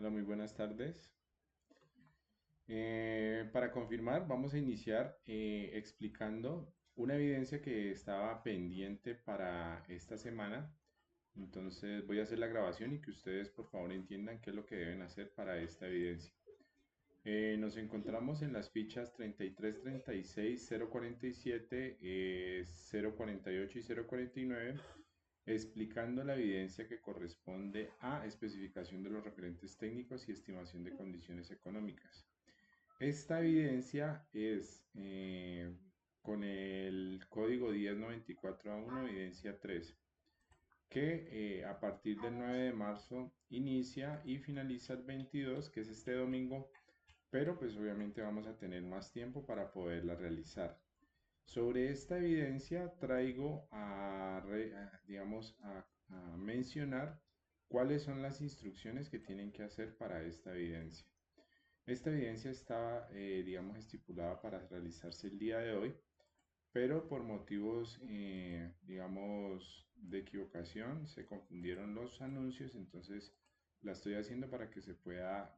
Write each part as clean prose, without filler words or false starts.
Hola, muy buenas tardes. Para confirmar, vamos a iniciar explicando una evidencia que estaba pendiente para esta semana. Entonces voy a hacer la grabación y que ustedes por favor entiendan qué es lo que deben hacer para esta evidencia. Nos encontramos en las fichas 33, 36, 047, 048 y 049 explicando la evidencia que corresponde a especificación de los referentes técnicos y estimación de condiciones económicas. Esta evidencia es con el código 1094A1, evidencia 3, que a partir del 9 de marzo inicia y finaliza el 22, que es este domingo, pero pues obviamente vamos a tener más tiempo para poderla realizar. Sobre esta evidencia traigo digamos, a mencionar cuáles son las instrucciones que tienen que hacer para esta evidencia. Esta evidencia está, digamos, estipulada para realizarse el día de hoy, pero por motivos, digamos, de equivocación, se confundieron los anuncios, entonces la estoy haciendo para que se pueda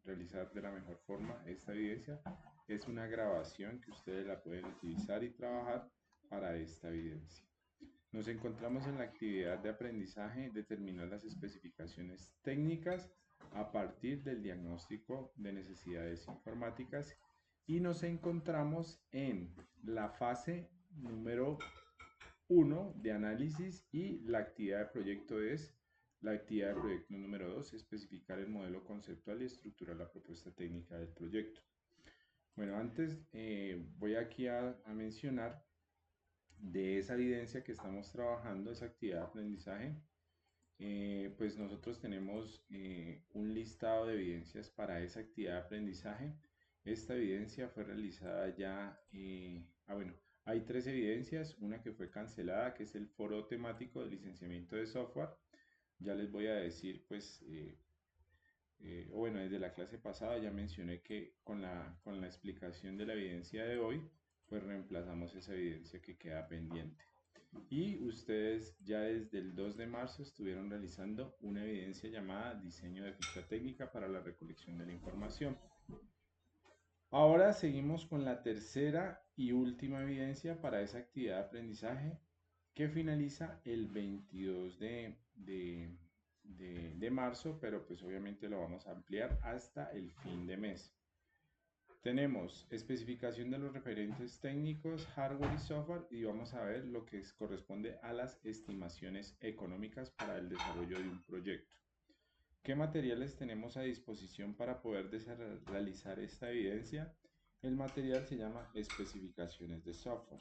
realizar de la mejor forma esta evidencia. Es una grabación que ustedes la pueden utilizar y trabajar para esta evidencia. Nos encontramos en la actividad de aprendizaje, determinar las especificaciones técnicas a partir del diagnóstico de necesidades informáticas y nos encontramos en la fase número 1 de análisis y la actividad de proyecto es la actividad de proyecto número 2, especificar el modelo conceptual y estructurar la propuesta técnica del proyecto. Bueno, antes voy aquí a mencionar de esa evidencia que estamos trabajando, esa actividad de aprendizaje, pues nosotros tenemos un listado de evidencias para esa actividad de aprendizaje. Esta evidencia fue realizada ya, bueno, hay tres evidencias, una que fue cancelada, que es el foro temático de licenciamiento de software. Ya les voy a decir, pues, o bueno, desde la clase pasada ya mencioné que con la explicación de la evidencia de hoy, pues reemplazamos esa evidencia que queda pendiente. Y ustedes ya desde el 2 de marzo estuvieron realizando una evidencia llamada diseño de ficha técnica para la recolección de la información. Ahora seguimos con la tercera y última evidencia para esa actividad de aprendizaje que finaliza el 22 de marzo, pero pues obviamente lo vamos a ampliar hasta el fin de mes. Tenemos especificación de los referentes técnicos, hardware y software y vamos a ver lo que corresponde a las estimaciones económicas para el desarrollo de un proyecto. ¿Qué materiales tenemos a disposición para poder realizar esta evidencia? El material se llama especificaciones de software.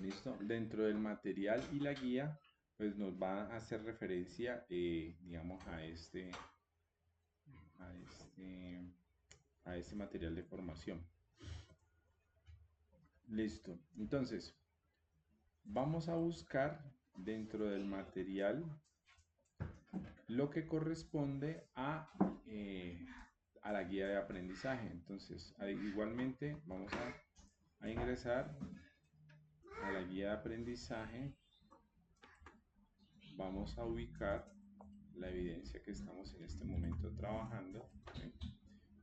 ¿Listo? Dentro del material y la guía, pues nos va a hacer referencia, digamos, a este, a este material de formación. Listo. Entonces, vamos a buscar dentro del material lo que corresponde a la guía de aprendizaje. Entonces, igualmente vamos a ingresar a la guía de aprendizaje. Vamos a ubicar la evidencia que estamos en este momento trabajando, ¿sí?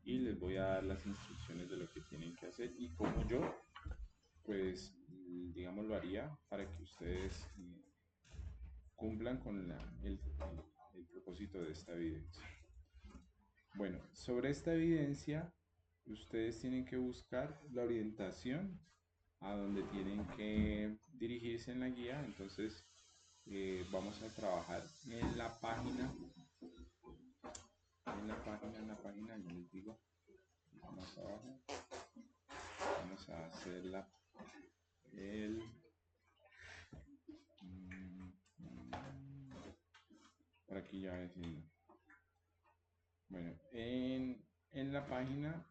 Y les voy a dar las instrucciones de lo que tienen que hacer y cómo yo, pues, digamos, lo haría para que ustedes cumplan con el propósito de esta evidencia. Bueno, sobre esta evidencia, ustedes tienen que buscar la orientación a donde tienen que dirigirse en la guía. Entonces, vamos a trabajar en la página, yo les digo, más abajo, vamos a hacer el, mm, por aquí ya es bueno, en la página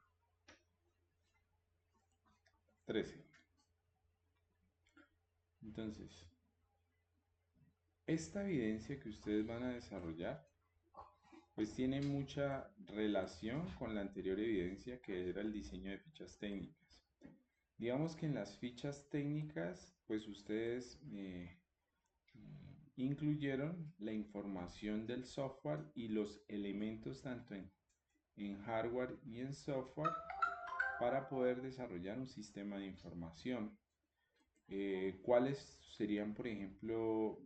13. Entonces, esta evidencia que ustedes van a desarrollar, pues tiene mucha relación con la anterior evidencia que era el diseño de fichas técnicas. Digamos que en las fichas técnicas, pues ustedes incluyeron la información del software y los elementos tanto en hardware y en software para poder desarrollar un sistema de información. ¿Cuáles serían, por ejemplo,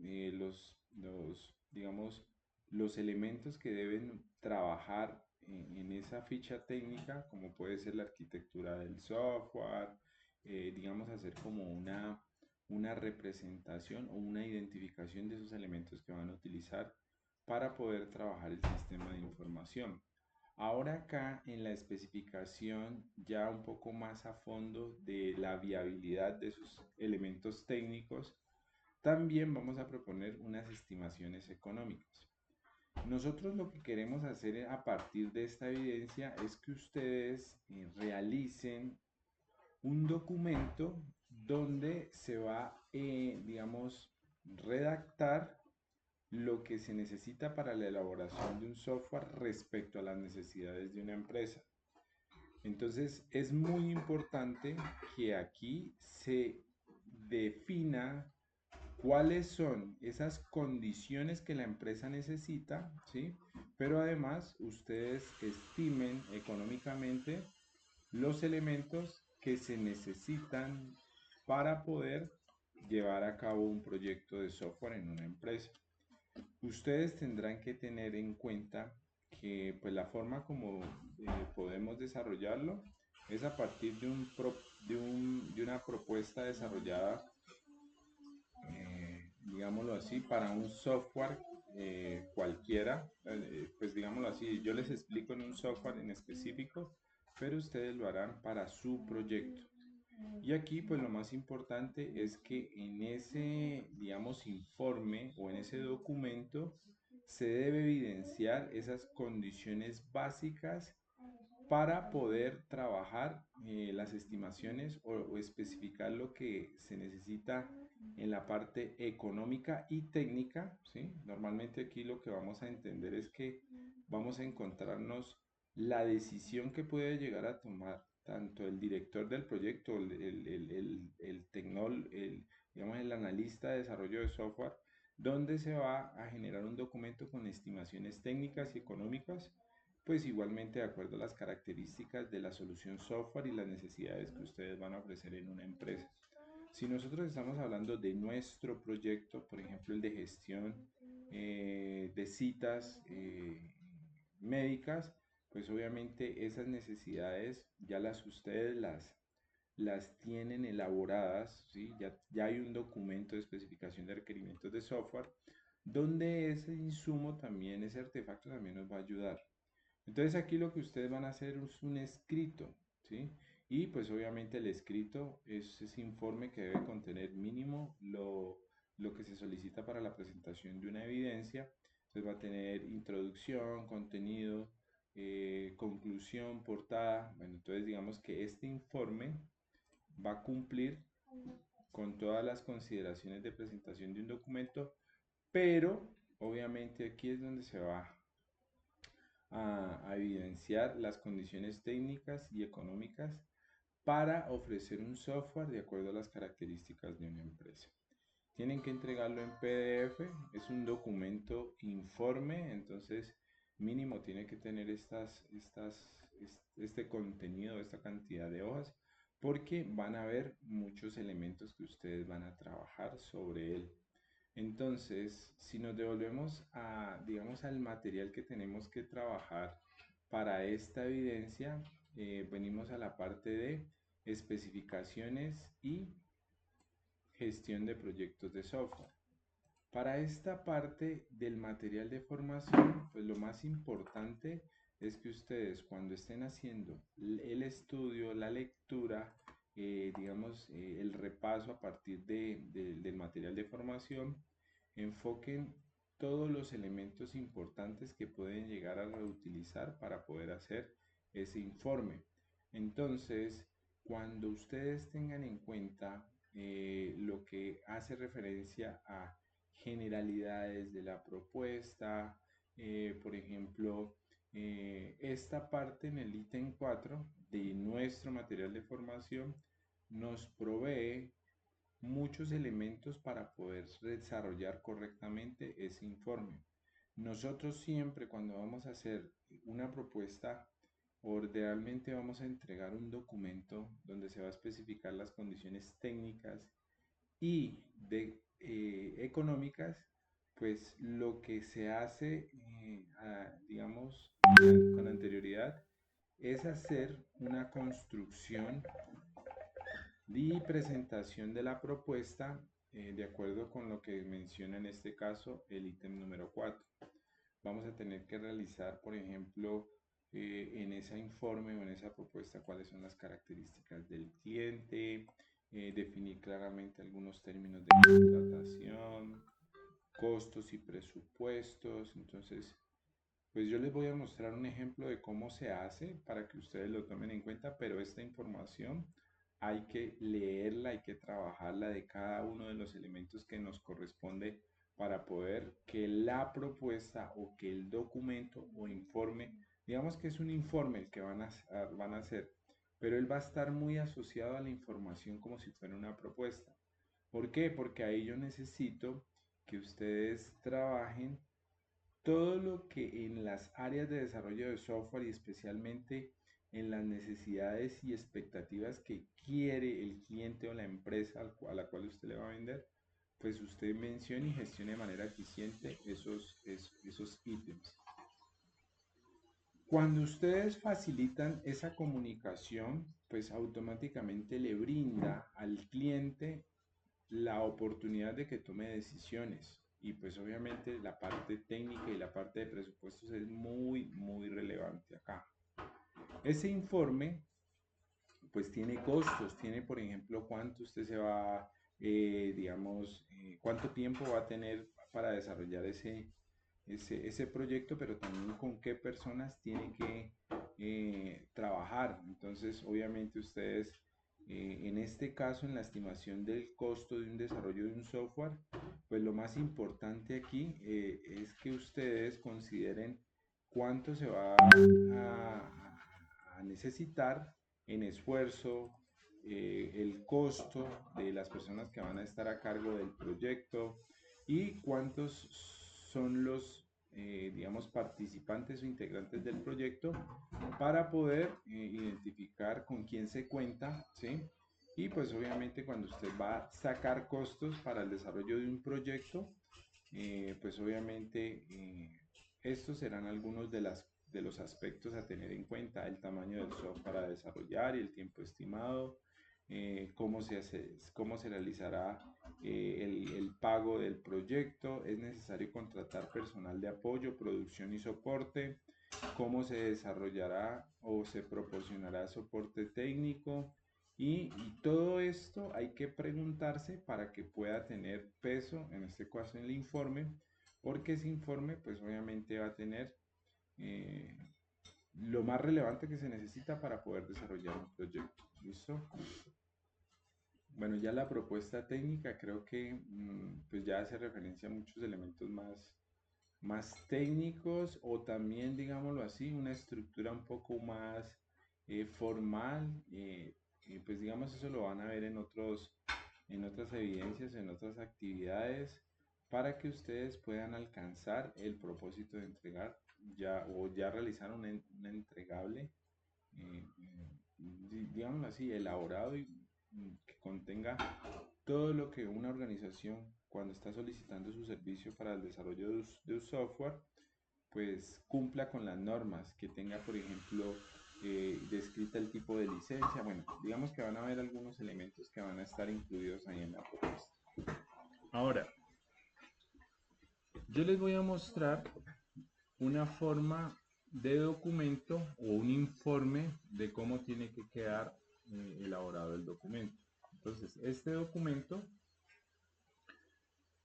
digamos, los elementos que deben trabajar en esa ficha técnica, como puede ser la arquitectura del software, digamos, hacer como una representación o una identificación de esos elementos que van a utilizar para poder trabajar el sistema de información? Ahora acá en la especificación ya un poco más a fondo de la viabilidad de sus elementos técnicos, también vamos a proponer unas estimaciones económicas. Nosotros lo que queremos hacer a partir de esta evidencia es que ustedes realicen un documento donde se va, digamos, redactar lo que se necesita para la elaboración de un software respecto a las necesidades de una empresa. Entonces es muy importante que aquí se defina cuáles son esas condiciones que la empresa necesita, ¿sí? Pero además ustedes estimen económicamente los elementos que se necesitan para poder llevar a cabo un proyecto de software en una empresa. Ustedes tendrán que tener en cuenta que pues la forma como podemos desarrollarlo es a partir de una propuesta desarrollada, digámoslo así, para un software cualquiera. Pues digámoslo así, yo les explico en un software en específico, pero ustedes lo harán para su proyecto. Y aquí, pues lo más importante es que en ese, digamos, informe o en ese documento se debe evidenciar esas condiciones básicas para poder trabajar las estimaciones o especificar lo que se necesita en la parte económica y técnica, ¿sí? Normalmente aquí lo que vamos a entender es que vamos a encontrarnos la decisión que puede llegar a tomar tanto el director del proyecto, digamos, el analista de desarrollo de software, donde se va a generar un documento con estimaciones técnicas y económicas, pues igualmente de acuerdo a las características de la solución software y las necesidades que ustedes van a ofrecer en una empresa. Si nosotros estamos hablando de nuestro proyecto, por ejemplo el de gestión de citas médicas, pues obviamente esas necesidades ya las tienen elaboradas, ¿sí? Ya hay un documento de especificación de requerimientos de software donde ese insumo también, ese artefacto también nos va a ayudar. Entonces aquí lo que ustedes van a hacer es un escrito, ¿sí? Y pues obviamente el escrito es ese informe que debe contener mínimo lo que se solicita para la presentación de una evidencia. Entonces va a tener introducción, contenido, conclusión, portada. Bueno, entonces digamos que este informe va a cumplir con todas las consideraciones de presentación de un documento, pero obviamente aquí es donde se va a evidenciar las condiciones técnicas y económicas para ofrecer un software de acuerdo a las características de una empresa. Tienen que entregarlo en PDF, es un documento informe, entonces mínimo tiene que tener este contenido, esta cantidad de hojas, porque van a haber muchos elementos que ustedes van a trabajar sobre él. Entonces, si nos devolvemos a, digamos, al material que tenemos que trabajar para esta evidencia, venimos a la parte de especificaciones y gestión de proyectos de software. Para esta parte del material de formación, pues lo más importante es que ustedes cuando estén haciendo el estudio, la lectura, digamos, el repaso a partir del material de formación, enfoquen todos los elementos importantes que pueden llegar a reutilizar para poder hacer ese informe. Entonces, cuando ustedes tengan en cuenta lo que hace referencia a generalidades de la propuesta, por ejemplo, esta parte en el ítem 4 de nuestro material de formación nos provee muchos elementos para poder desarrollar correctamente ese informe. Nosotros siempre cuando vamos a hacer una propuesta o realmente vamos a entregar un documento donde se va a especificar las condiciones técnicas y económicas, pues lo que se hace, digamos, con anterioridad es hacer una construcción y presentación de la propuesta de acuerdo con lo que menciona en este caso el ítem número 4. Vamos a tener que realizar, por ejemplo, en ese informe o en esa propuesta cuáles son las características del cliente, definir claramente algunos términos de contratación, costos y presupuestos. Entonces, pues yo les voy a mostrar un ejemplo de cómo se hace para que ustedes lo tomen en cuenta, pero esta información hay que leerla, hay que trabajarla de cada uno de los elementos que nos corresponde para poder que la propuesta o que el documento o informe, digamos que es un informe el que van a hacer, pero él va a estar muy asociado a la información como si fuera una propuesta. ¿Por qué? Porque ahí yo necesito que ustedes trabajen todo lo que en las áreas de desarrollo de software y especialmente en las necesidades y expectativas que quiere el cliente o la empresa a la cual usted le va a vender, pues usted mencione y gestione de manera eficiente esos ítems. Cuando ustedes facilitan esa comunicación, pues automáticamente le brinda al cliente la oportunidad de que tome decisiones. Y pues obviamente la parte técnica y la parte de presupuestos es muy relevante acá. Ese informe pues tiene costos, tiene por ejemplo cuánto usted se va, digamos, cuánto tiempo va a tener para desarrollar ese proyecto, pero también con qué personas tiene que trabajar. Entonces, obviamente ustedes, en este caso, en la estimación del costo de un desarrollo de un software, pues lo más importante aquí es que ustedes consideren cuánto se va a necesitar en esfuerzo, el costo de las personas que van a estar a cargo del proyecto y cuántos son los, digamos, participantes o integrantes del proyecto para poder identificar con quién se cuenta, ¿sí? Y pues obviamente cuando usted va a sacar costos para el desarrollo de un proyecto, pues obviamente estos serán algunos de los aspectos a tener en cuenta: el tamaño del software a desarrollar y el tiempo estimado, cómo se realizará el pago del proyecto, es necesario contratar personal de apoyo, producción y soporte, cómo se desarrollará o se proporcionará soporte técnico, y todo esto hay que preguntarse para que pueda tener peso, en este caso en el informe, porque ese informe pues obviamente va a tener eh, lo más relevante que se necesita para poder desarrollar un proyecto. ¿Listo? Bueno, ya la propuesta técnica creo que pues ya hace referencia a muchos elementos más técnicos, o también, digámoslo así, una estructura un poco más formal. Pues digamos, eso lo van a ver en otras evidencias, en otras actividades, para que ustedes puedan alcanzar el propósito de entregar ya o ya realizar un entregable, digámoslo así, elaborado y que contenga todo lo que una organización, cuando está solicitando su servicio para el desarrollo de un software, pues cumpla con las normas, que tenga, por ejemplo, descrita el tipo de licencia. Bueno, digamos que van a haber algunos elementos que van a estar incluidos ahí en la propuesta. Ahora, yo les voy a mostrar una forma de documento o un informe de cómo tiene que quedar elaborado el documento. Entonces, este documento,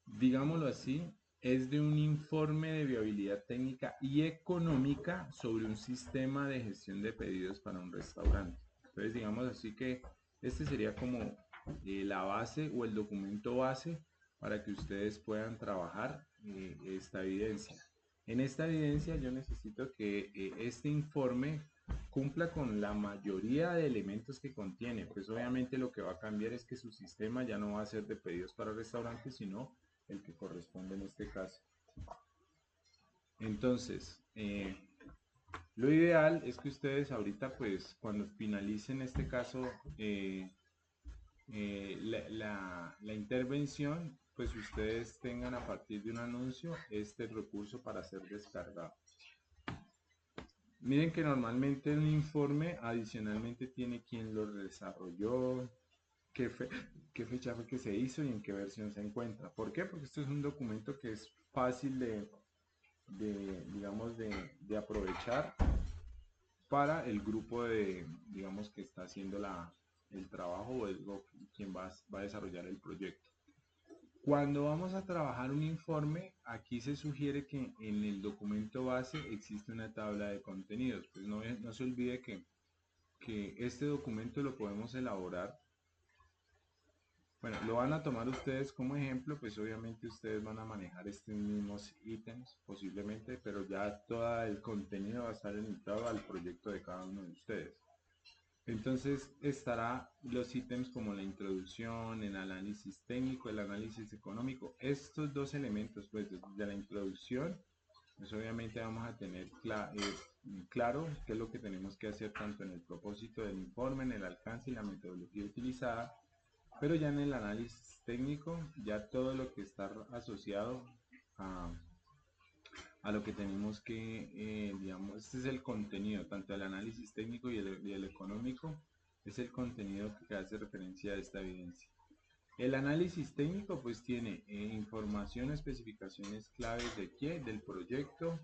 digámoslo así, es de un informe de viabilidad técnica y económica sobre un sistema de gestión de pedidos para un restaurante. Entonces, digamos así que este sería como la base o el documento base para que ustedes puedan trabajar esta evidencia. En esta evidencia yo necesito que este informe cumpla con la mayoría de elementos que contiene. Pues obviamente lo que va a cambiar es que su sistema ya no va a ser de pedidos para restaurantes, sino el que corresponde en este caso. Entonces, lo ideal es que ustedes ahorita, pues, cuando finalicen este caso, la intervención, pues ustedes tengan a partir de un anuncio este recurso para ser descargado. Miren que normalmente un informe adicionalmente tiene quién lo desarrolló, qué, qué fecha fue que se hizo y en qué versión se encuentra. ¿Por qué? Porque esto es un documento que es fácil digamos, de aprovechar para el grupo digamos, que está haciendo el trabajo o quien va a desarrollar el proyecto. Cuando vamos a trabajar un informe, aquí se sugiere que en el documento base existe una tabla de contenidos. Pues no se olvide que este documento lo podemos elaborar. Bueno, lo van a tomar ustedes como ejemplo, pues obviamente ustedes van a manejar estos mismos ítems posiblemente, pero ya todo el contenido va a estar limitado al proyecto de cada uno de ustedes. Entonces estará los ítems como la introducción, el análisis técnico, el análisis económico. Estos dos elementos, pues de la introducción, pues obviamente vamos a tener claro qué es lo que tenemos que hacer tanto en el propósito del informe, en el alcance y la metodología utilizada, pero ya en el análisis técnico, ya todo lo que está asociado a, a lo que tenemos que, digamos, este es el contenido, tanto el análisis técnico y el económico, es el contenido que hace referencia a esta evidencia. El análisis técnico pues tiene información, especificaciones claves de qué, del proyecto.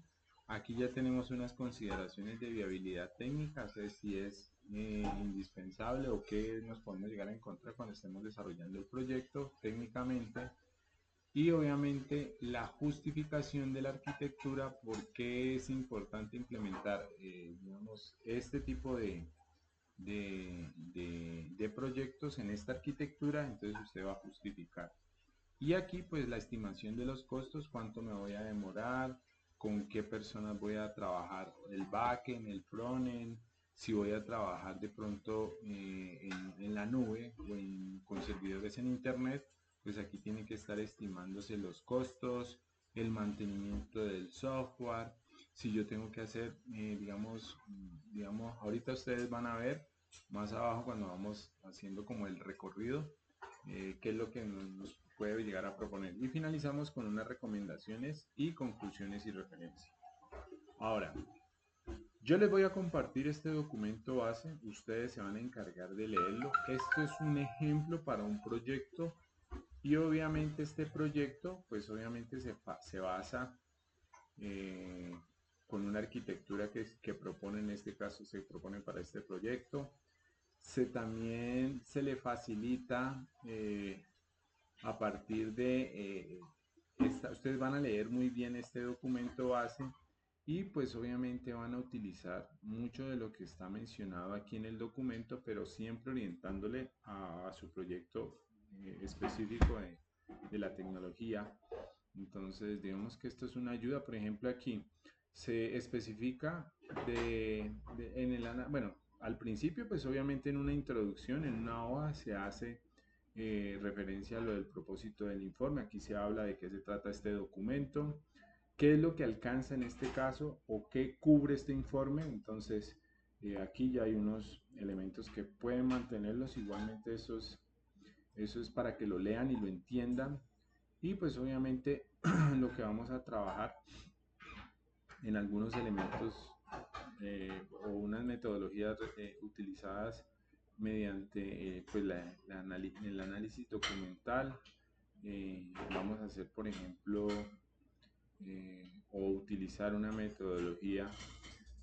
Aquí ya tenemos unas consideraciones de viabilidad técnica, o sea, si es indispensable o qué nos podemos llegar a encontrar cuando estemos desarrollando el proyecto técnicamente. Y obviamente la justificación de la arquitectura, por qué es importante implementar digamos, este tipo de proyectos en esta arquitectura, entonces usted va a justificar. Y aquí pues la estimación de los costos, cuánto me voy a demorar, con qué personas voy a trabajar el backend, el frontend, si voy a trabajar de pronto en la nube o con servidores en internet, pues aquí tiene que estar estimándose los costos, el mantenimiento del software, si yo tengo que hacer, digamos, ahorita ustedes van a ver más abajo cuando vamos haciendo como el recorrido, qué es lo que nos puede llegar a proponer. Y finalizamos con unas recomendaciones y conclusiones y referencias. Ahora, yo les voy a compartir este documento base, ustedes se van a encargar de leerlo. Esto es un ejemplo para un proyecto y obviamente este proyecto, pues obviamente se basa eh, con una arquitectura que propone, en este caso se propone para este proyecto. También se le facilita a partir de ustedes van a leer muy bien este documento base y pues obviamente van a utilizar mucho de lo que está mencionado aquí en el documento, pero siempre orientándole a su proyecto específico de la tecnología. Entonces, digamos que esto es una ayuda. Por ejemplo, aquí se especifica bueno, al principio, pues obviamente en una introducción, en una hoja, se hace referencia a lo del propósito del informe. Aquí se habla de qué se trata este documento, qué es lo que alcanza en este caso o qué cubre este informe. Entonces, aquí ya hay unos elementos que pueden mantenerlos. Igualmente, eso es para que lo lean y lo entiendan. Y pues obviamente lo que vamos a trabajar en algunos elementos o unas metodologías utilizadas mediante pues el análisis documental. Vamos a hacer, por ejemplo, o utilizar una metodología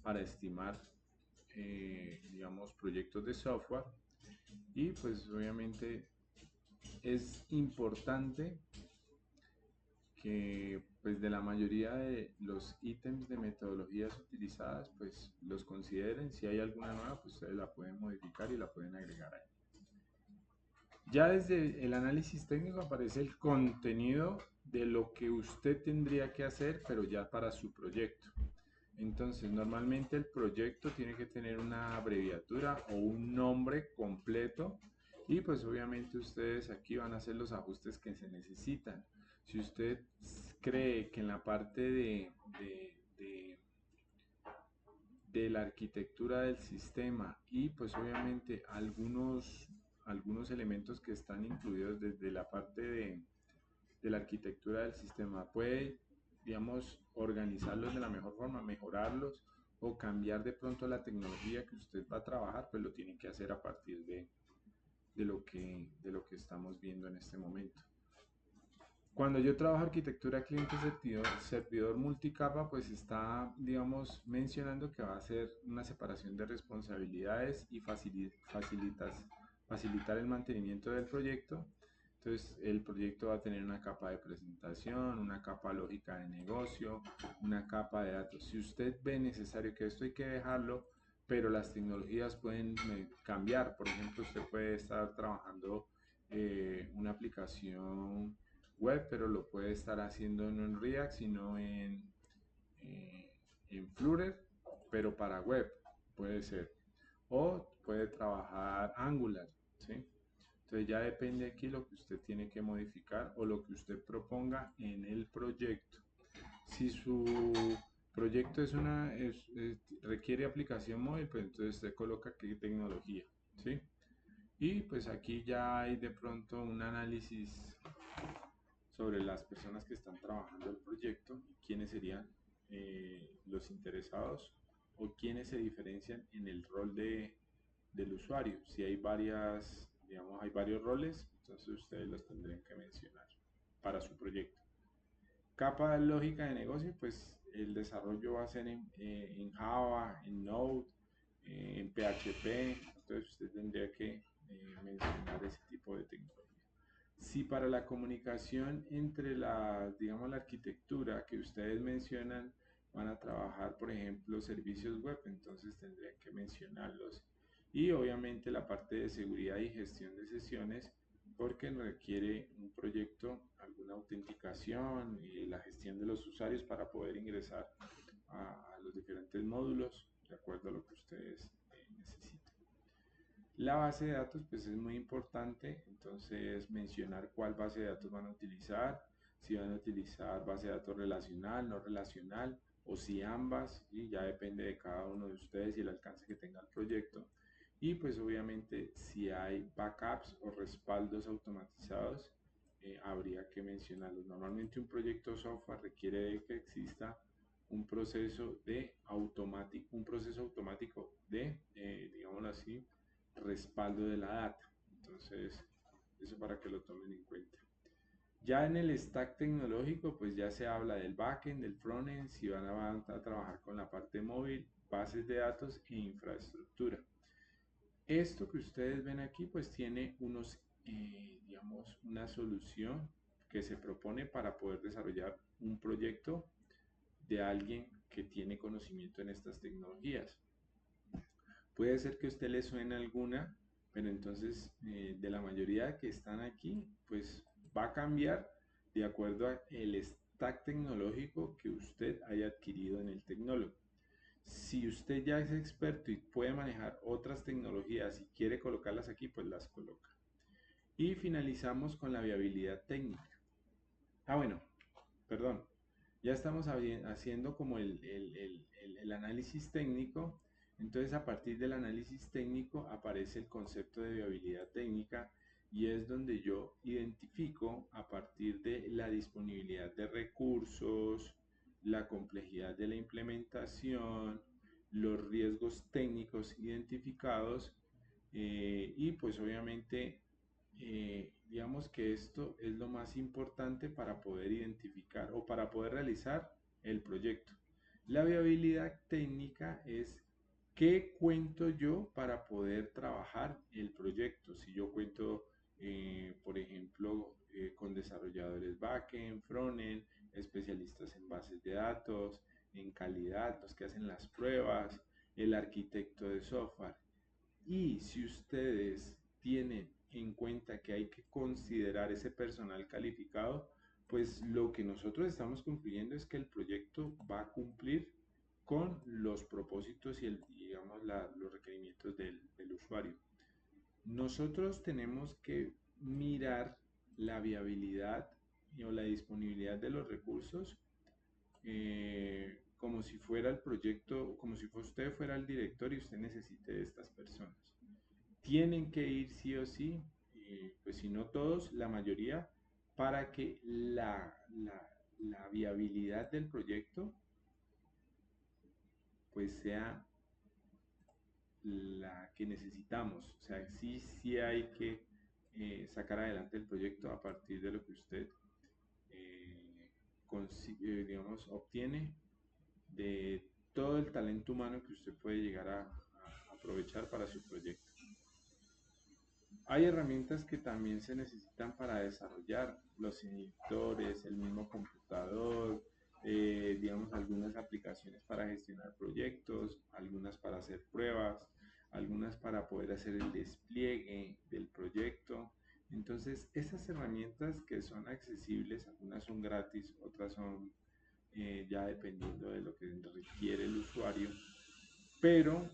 para estimar, digamos, proyectos de software. Y pues obviamente es importante que pues de la mayoría de los ítems de metodologías utilizadas pues los consideren. Si hay alguna nueva pues ustedes la pueden modificar y la pueden agregar ahí. Ya desde el análisis técnico aparece el contenido de lo que usted tendría que hacer pero ya para su proyecto. Entonces, normalmente el proyecto tiene que tener una abreviatura o un nombre completo y pues obviamente ustedes aquí van a hacer los ajustes que se necesitan. Si usted cree que en la parte de la arquitectura del sistema y pues obviamente algunos elementos que están incluidos desde la parte de la arquitectura del sistema. Puede, digamos, organizarlos de la mejor forma, mejorarlos o cambiar de pronto la tecnología que usted va a trabajar, pues lo tiene que hacer a partir de lo que estamos viendo en este momento. Cuando yo trabajo arquitectura cliente-servidor multicapa, pues está, digamos, mencionando que va a ser una separación de responsabilidades y facilitar el mantenimiento del proyecto. Entonces, el proyecto va a tener una capa de presentación, una capa lógica de negocio, una capa de datos. Si usted ve necesario que esto hay que dejarlo, pero las tecnologías pueden cambiar. Por ejemplo, usted puede estar trabajando una aplicación web, pero lo puede estar haciendo no en React, sino eh, en Flutter, pero para web, puede ser. O puede trabajar Angular, ¿sí? Entonces ya depende aquí lo que usted tiene que modificar o lo que usted proponga en el proyecto. Si su proyecto requiere aplicación móvil, pues entonces usted coloca qué tecnología, ¿sí? Y pues aquí ya hay de pronto un análisis sobre las personas que están trabajando el proyecto y quiénes serían los interesados o quiénes se diferencian en el rol del usuario. Si hay digamos, hay varios roles, entonces ustedes los tendrían que mencionar para su proyecto. Capa lógica de negocio, pues el desarrollo va a ser en Java, en Node, en PHP, entonces usted tendría que mencionar ese tipo de tecnología. Si para la comunicación entre digamos, la arquitectura que ustedes mencionan van a trabajar, por ejemplo, servicios web, entonces tendrían que mencionarlos. Y obviamente la parte de seguridad y gestión de sesiones, porque requiere un proyecto, alguna autenticación y la gestión de los usuarios para poder ingresar a los diferentes módulos de acuerdo a lo que ustedes necesiten. La base de datos pues es muy importante, entonces mencionar cuál base de datos van a utilizar, si van a utilizar base de datos relacional, no relacional, o si ambas, y ya depende de cada uno de ustedes y el alcance que tenga el proyecto. Y pues obviamente si hay backups o respaldos automatizados, habría que mencionarlos. Normalmente un proyecto software requiere de que exista un proceso automático de, digámoslo así, respaldo de la data. Entonces, eso para que lo tomen en cuenta. Ya en el stack tecnológico, pues ya se habla del backend, del frontend, si van a trabajar con la parte móvil, bases de datos e infraestructura. Esto que ustedes ven aquí, pues tiene digamos, una solución que se propone para poder desarrollar un proyecto de alguien que tiene conocimiento en estas tecnologías. Puede ser que a usted le suene alguna, pero entonces de la mayoría que están aquí, pues va a cambiar de acuerdo al stack tecnológico que usted haya adquirido en el tecnólogo. Si usted ya es experto y puede manejar otras tecnologías y quiere colocarlas aquí, pues las coloca. Y finalizamos con la viabilidad técnica. Bueno, perdón. Ya estamos haciendo como el análisis técnico. Entonces, a partir del análisis técnico aparece el concepto de viabilidad técnica y es donde yo identifico a partir de la disponibilidad de recursos, la complejidad de la implementación, los riesgos técnicos identificados y pues obviamente digamos que esto es lo más importante para poder identificar o para poder realizar el proyecto. La viabilidad técnica es qué cuento yo para poder trabajar el proyecto. Si yo cuento, por ejemplo, con desarrolladores backend, frontend, especialistas en bases de datos, en calidad, los que hacen las pruebas, el arquitecto de software. Y si ustedes tienen en cuenta que hay que considerar ese personal calificado, pues lo que nosotros estamos concluyendo es que el proyecto va a cumplir con los propósitos y digamos, los requerimientos del usuario. Nosotros tenemos que mirar la viabilidad o la disponibilidad de los recursos como si fuera el proyecto, como si usted fuera el director y usted necesite de estas personas. Tienen que ir sí o sí, pues si no todos, la mayoría, para que la viabilidad del proyecto pues sea la que necesitamos. O sea, sí hay que sacar adelante el proyecto a partir de lo que usted, digamos, obtiene de todo el talento humano que usted puede llegar a aprovechar para su proyecto. Hay herramientas que también se necesitan para desarrollar los editores, el mismo computador, digamos algunas aplicaciones para gestionar proyectos, algunas para hacer pruebas, algunas para poder hacer el despliegue del proyecto. Entonces, esas herramientas que son accesibles, algunas son gratis, otras son ya dependiendo de lo que requiere el usuario, pero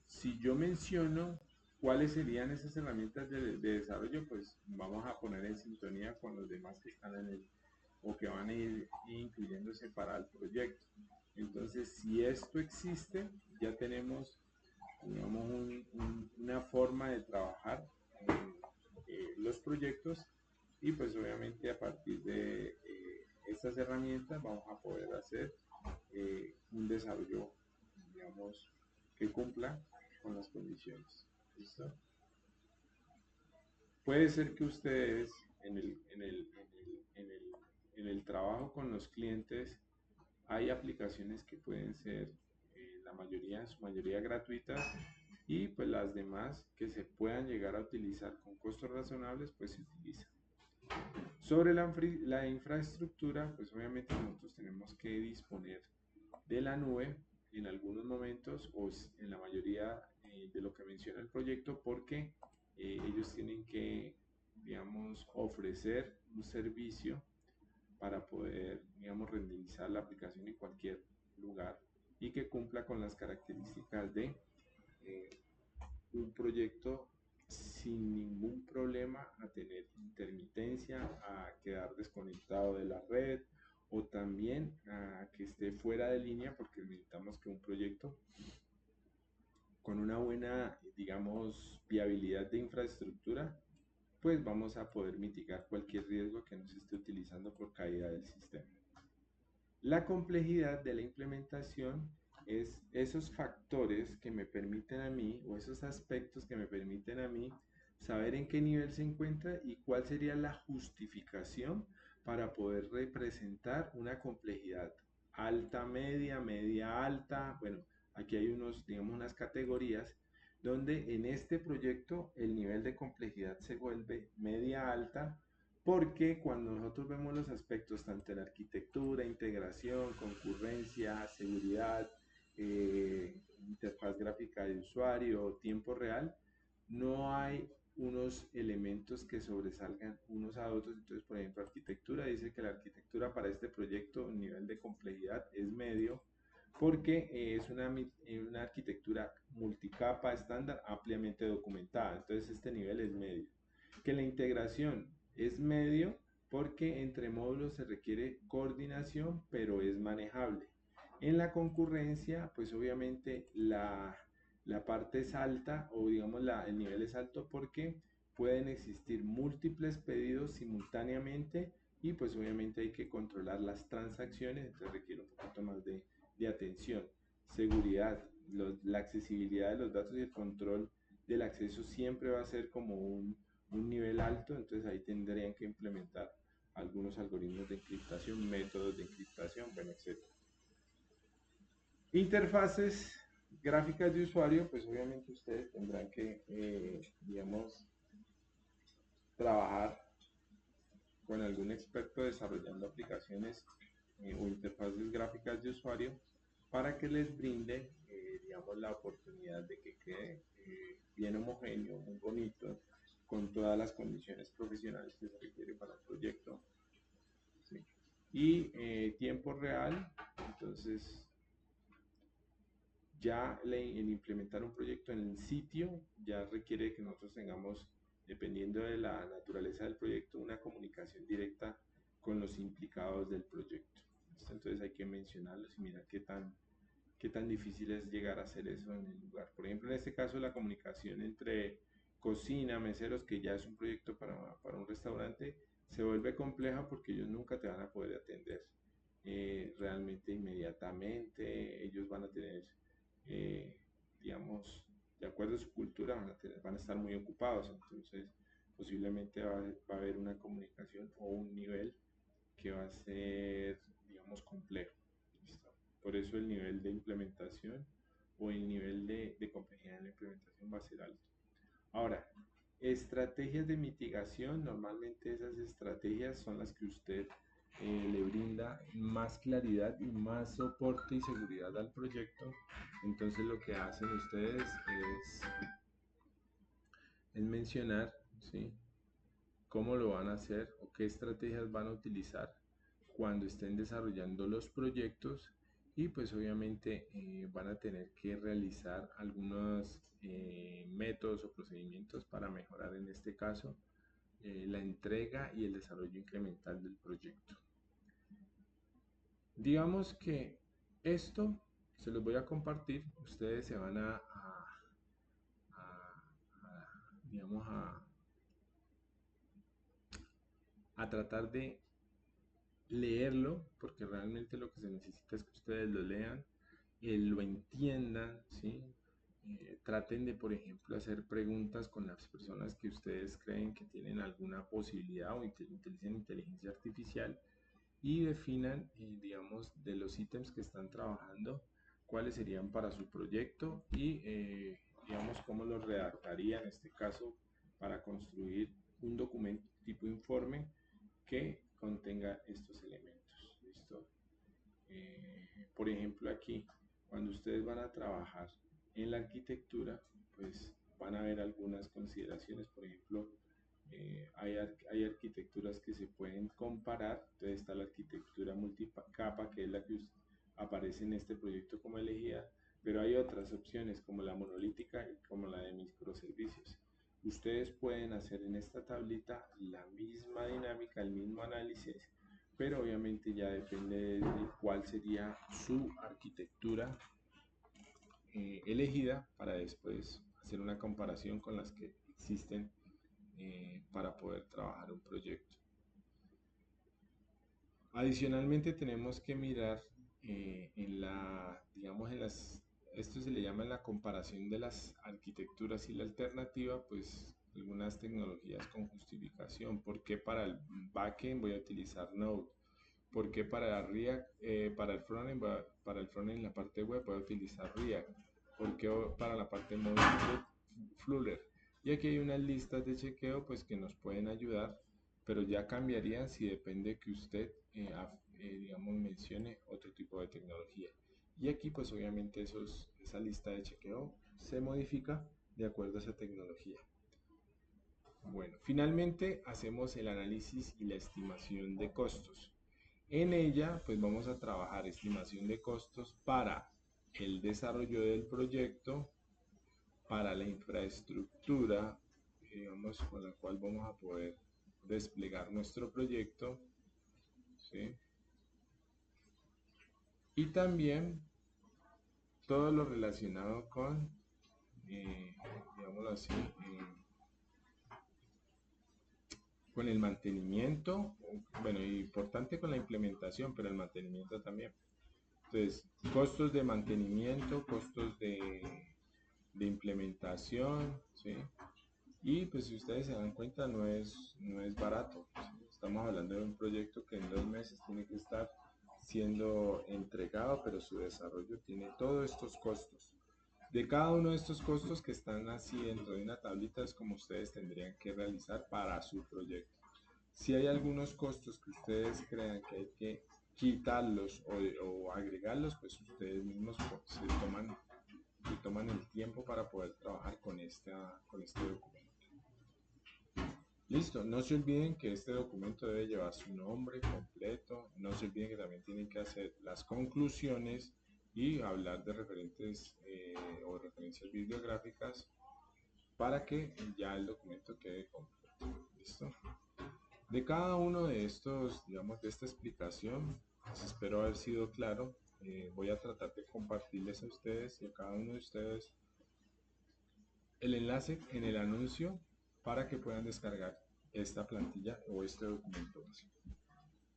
si yo menciono cuáles serían esas herramientas de desarrollo, pues vamos a poner en sintonía con los demás que están en el o que van a ir incluyéndose para el proyecto. Entonces, si esto existe, ya tenemos, digamos, una forma de trabajar los proyectos y pues obviamente a partir de estas herramientas vamos a poder hacer un desarrollo, digamos, que cumpla con las condiciones. ¿Listo? Puede ser que ustedes en el trabajo con los clientes hay aplicaciones que pueden ser la mayoría, en su mayoría gratuitas y pues las demás que se puedan llegar a utilizar con costos razonables pues se utilizan. Sobre la infraestructura, pues obviamente nosotros tenemos que disponer de la nube en algunos momentos o en la mayoría de lo que menciona el proyecto porque ellos tienen que, digamos, ofrecer un servicio para poder, digamos, renderizar la aplicación en cualquier lugar y que cumpla con las características de eh, un proyecto sin ningún problema a tener intermitencia, a quedar desconectado de la red o también a que esté fuera de línea porque necesitamos que un proyecto con una buena, digamos, viabilidad de infraestructura, pues vamos a poder mitigar cualquier riesgo que nos esté utilizando por caída del sistema. La complejidad de la implementación es esos factores que me permiten a mí, o esos aspectos que me permiten a mí, saber en qué nivel se encuentra y cuál sería la justificación para poder representar una complejidad alta, media, media, alta. Bueno, aquí hay unos, digamos, unas categorías donde en este proyecto el nivel de complejidad se vuelve media alta porque cuando nosotros vemos los aspectos tanto de la arquitectura, integración, concurrencia, seguridad, interfaz gráfica de usuario, tiempo real, no hay unos elementos que sobresalgan unos a otros. Entonces, por ejemplo, arquitectura dice que la arquitectura para este proyecto, el nivel de complejidad es medio, porque es una arquitectura multicapa estándar ampliamente documentada. Entonces, este nivel es medio. Que la integración es medio porque entre módulos se requiere coordinación, pero es manejable. En la concurrencia, pues obviamente la parte es alta o digamos el nivel es alto porque pueden existir múltiples pedidos simultáneamente y pues obviamente hay que controlar las transacciones, entonces requiere un poquito más de atención. Seguridad, la accesibilidad de los datos y el control del acceso siempre va a ser como un nivel alto, entonces ahí tendrían que implementar algunos algoritmos de encriptación, métodos de encriptación, bueno, etc. Interfaces gráficas de usuario, pues obviamente ustedes tendrán que, digamos, trabajar con algún experto desarrollando aplicaciones o interfaces gráficas de usuario para que les brinde, digamos, la oportunidad de que quede bien homogéneo, muy bonito, con todas las condiciones profesionales que se requiere para el proyecto. ¿Sí? Y tiempo real, entonces Ya el implementar un proyecto en el sitio ya requiere que nosotros tengamos, dependiendo de la naturaleza del proyecto, una comunicación directa con los implicados del proyecto. ¿Listo? Entonces hay que mencionarlos y mirar qué tan difícil es llegar a hacer eso en el lugar. Por ejemplo, en este caso la comunicación entre cocina, meseros, que ya es un proyecto para un restaurante, se vuelve compleja porque ellos nunca te van a poder atender realmente inmediatamente. Ellos van a tener, eh, digamos, de acuerdo a su cultura, van a estar muy ocupados. Entonces, posiblemente va a haber una comunicación o un nivel que va a ser, digamos, complejo. ¿Listo? Por eso el nivel de implementación o el nivel de complejidad en la implementación va a ser alto. Ahora, estrategias de mitigación, normalmente esas estrategias son las que usted le brinda más claridad y más soporte y seguridad al proyecto. Entonces lo que hacen ustedes es mencionar, ¿sí?, cómo lo van a hacer o qué estrategias van a utilizar cuando estén desarrollando los proyectos, y pues obviamente van a tener que realizar algunos métodos o procedimientos para mejorar en este caso la entrega y el desarrollo incremental del proyecto. Digamos que esto se los voy a compartir, ustedes se van digamos a tratar de leerlo, porque realmente lo que se necesita es que ustedes lo lean, lo entiendan, ¿sí? Traten de, por ejemplo, hacer preguntas con las personas que ustedes creen que tienen alguna posibilidad o utilicen inteligencia artificial, y definan, digamos, de los ítems que están trabajando, cuáles serían para su proyecto y, digamos, cómo los redactaría en este caso para construir un documento tipo informe que contenga estos elementos. ¿Listo? Por ejemplo, aquí, cuando ustedes van a trabajar en la arquitectura, pues van a ver algunas consideraciones. Por ejemplo, hay arquitecturas que se pueden comparar. Entonces está la arquitectura multicapa, que es la que aparece en este proyecto como elegida, pero hay otras opciones como la monolítica y como la de microservicios. Ustedes pueden hacer en esta tablita la misma dinámica, el mismo análisis, pero obviamente ya depende de cuál sería su arquitectura elegida, para después hacer una comparación con las que existen para poder trabajar un proyecto. Adicionalmente tenemos que mirar digamos, esto se le llama la comparación de las arquitecturas y la alternativa, pues algunas tecnologías con justificación. ¿Por qué para el backend voy a utilizar Node? ¿Por qué para React, para el frontend, la parte web voy a utilizar React? ¿Por qué para la parte móvil Flutter? Y aquí hay unas listas de chequeo pues que nos pueden ayudar, pero ya cambiarían si depende que usted digamos, mencione otro tipo de tecnología. Y aquí pues obviamente esa lista de chequeo se modifica de acuerdo a esa tecnología. Bueno, finalmente hacemos el análisis y la estimación de costos. En ella pues vamos a trabajar estimación de costos para el desarrollo del proyecto, para la infraestructura, digamos, con la cual vamos a poder desplegar nuestro proyecto, ¿sí? Y también todo lo relacionado con, digámoslo así, con el mantenimiento, bueno, importante con la implementación, pero el mantenimiento también. Entonces, costos de mantenimiento, costos de implementación, ¿sí? Y pues si ustedes se dan cuenta, no es barato, ¿sí? Estamos hablando de un proyecto que en 2 meses tiene que estar siendo entregado, pero su desarrollo tiene todos estos costos. De cada uno de estos costos que están así dentro de una tablita es como ustedes tendrían que realizar para su proyecto. Si hay algunos costos que ustedes crean que hay que quitarlos o agregarlos, pues ustedes mismos se toman el tiempo para poder trabajar con este documento. Listo, no se olviden que este documento debe llevar su nombre completo, no se olviden que también tienen que hacer las conclusiones y hablar de referentes o referencias bibliográficas para que ya el documento quede completo. ¿Listo? De cada uno de estos, digamos, de esta explicación, pues espero haber sido claro. Voy a tratar de compartirles a ustedes y a cada uno de ustedes el enlace en el anuncio para que puedan descargar esta plantilla o este documento básico.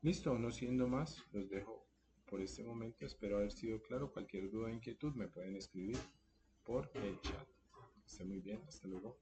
Listo, no siendo más, los dejo por este momento. Espero haber sido claro. Cualquier duda o inquietud me pueden escribir por el chat. Que esté muy bien, hasta luego.